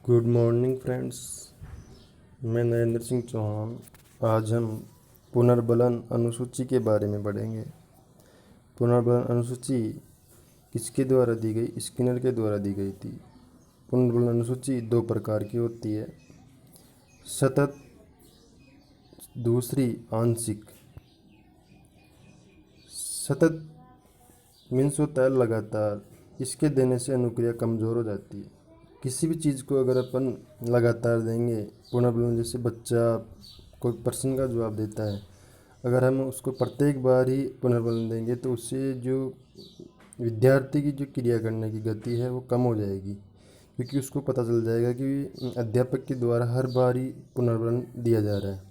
Good morning friends. मैं नरेंद्र सिंह चौहान। आज हम पुनर्बलन अनुसूची के बारे में पढ़ेंगे। पुनर्बलन अनुसूची किसके द्वारा दी गई? स्किनर के द्वारा दी गई थी। पुनर्बलन अनुसूची दो प्रकार की होती है, सतत, दूसरी आंशिक। सतत मीन्स होता है लगातार, इसके देने से अनुक्रिया कमज़ोर हो जाती है। किसी भी चीज़ को अगर अपन लगातार देंगे, पुनर्बलन जैसे बच्चा कोई प्रश्न का जवाब देता है, अगर हम उसको प्रत्येक बार ही पुनर्बलन देंगे तो उससे जो विद्यार्थी की जो क्रिया करने की गति है वो कम हो जाएगी, क्योंकि उसको पता चल जाएगा कि अध्यापक के द्वारा हर बार ही पुनर्बलन दिया जा रहा है।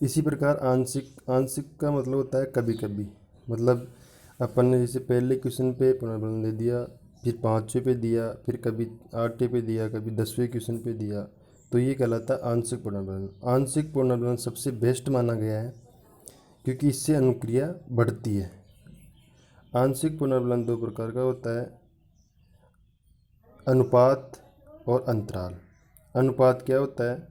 इसी प्रकार आंशिक आंशिक का मतलब होता है कभी कभी, मतलब अपन ने जैसे पहले क्वेश्चन पे पुनर्बलन दे दिया, फिर 5वें पे दिया, फिर कभी 8वें पे दिया, कभी 10वें क्वेश्चन पे दिया, तो ये कहलाता है आंशिक पुनर्बलन। आंशिक पुनर्बलन सबसे बेस्ट माना गया है क्योंकि इससे अनुक्रिया बढ़ती है। आंशिक पुनर्बलन दो प्रकार का होता है, अनुपात और अंतराल। अनुपात क्या होता है?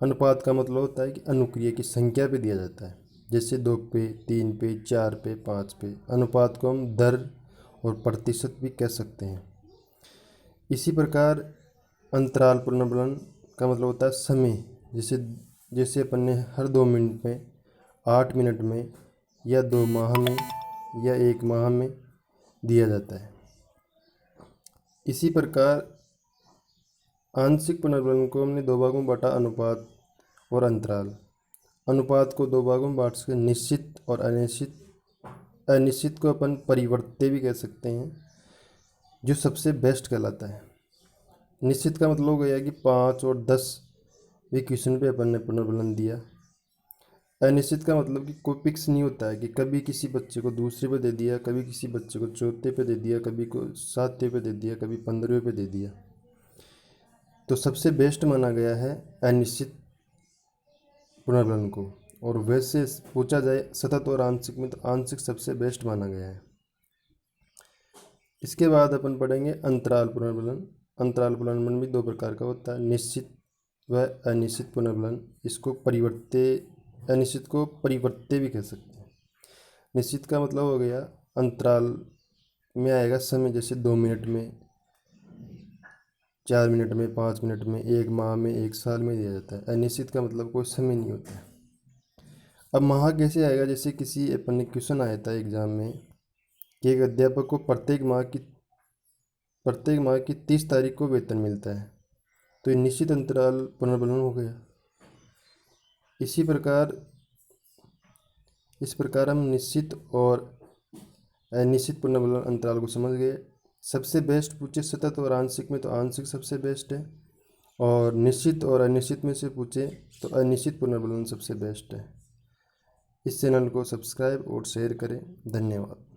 अनुपात का मतलब होता है कि अनुक्रिया की संख्या पे दिया जाता है, जैसे 2 पे, 3 पे, 4 पे, 5 पे। अनुपात को हम दर और प्रतिशत भी कह सकते हैं। इसी प्रकार अंतराल पुनर्बलन का मतलब होता है समय, जैसे जैसे अपन ने हर 2 मिनट में, 8 मिनट में, या 2 माह में, या 1 माह में दिया जाता है। इसी प्रकार आंशिक पुनर्बलन को हमने 2 भागों में बांटा, अनुपात और अंतराल। अनुपात को 2 भागों में बांट सकते, निश्चित और अनिश्चित। अनिश्चित को अपन परिवर्त्य भी कह सकते हैं, जो सबसे बेस्ट कहलाता है। निश्चित का मतलब हो गया कि 5 और 10वें क्वेश्चन पे अपन ने पुनर्बलन दिया। अनिश्चित का मतलब कि कोई फिक्स नहीं होता है कि कभी किसी बच्चे को दूसरे पे दे दिया, कभी किसी बच्चे को चौथे पे दे दिया, कभी को 7वें पे दे दिया, कभी 15वें पे दे दिया। तो सबसे बेस्ट माना गया है अनिश्चित पुनर्बलन को। और वैसे पूछा जाए सतत और आंशिक में, तो आंशिक सबसे बेस्ट माना गया है। इसके बाद अपन पढ़ेंगे अंतराल पुनर्बलन। अंतराल पुनर्बलन भी 2 प्रकार का होता है, निश्चित व अनिश्चित पुनर्बलन। इसको परिवर्त्य, अनिश्चित को परिवर्त्य भी कह सकते हैं। निश्चित का मतलब हो गया अंतराल में आएगा समय, जैसे 2 मिनट में, 4 मिनट में, 5 मिनट में, 1 माह में, 1 साल में दिया जाता है। अनिश्चित का मतलब कोई समय नहीं होता है। अब माह कैसे आएगा? जैसे किसी अपन ने क्वेश्चन आया था एग्जाम में कि एक अध्यापक को प्रत्येक माह की 30 तारीख को वेतन मिलता है, तो ये निश्चित अंतराल पुनर्बलन हो गया। इस प्रकार हम निश्चित और अनिश्चित पुनर्बलन अंतराल को समझ गए। सबसे बेस्ट पूछे सतत और आंशिक में, तो आंशिक सबसे बेस्ट है, और निश्चित और अनिश्चित में से पूछे तो अनिश्चित पुनर्बलन सबसे बेस्ट है। इस चैनल को सब्सक्राइब और शेयर करें। धन्यवाद।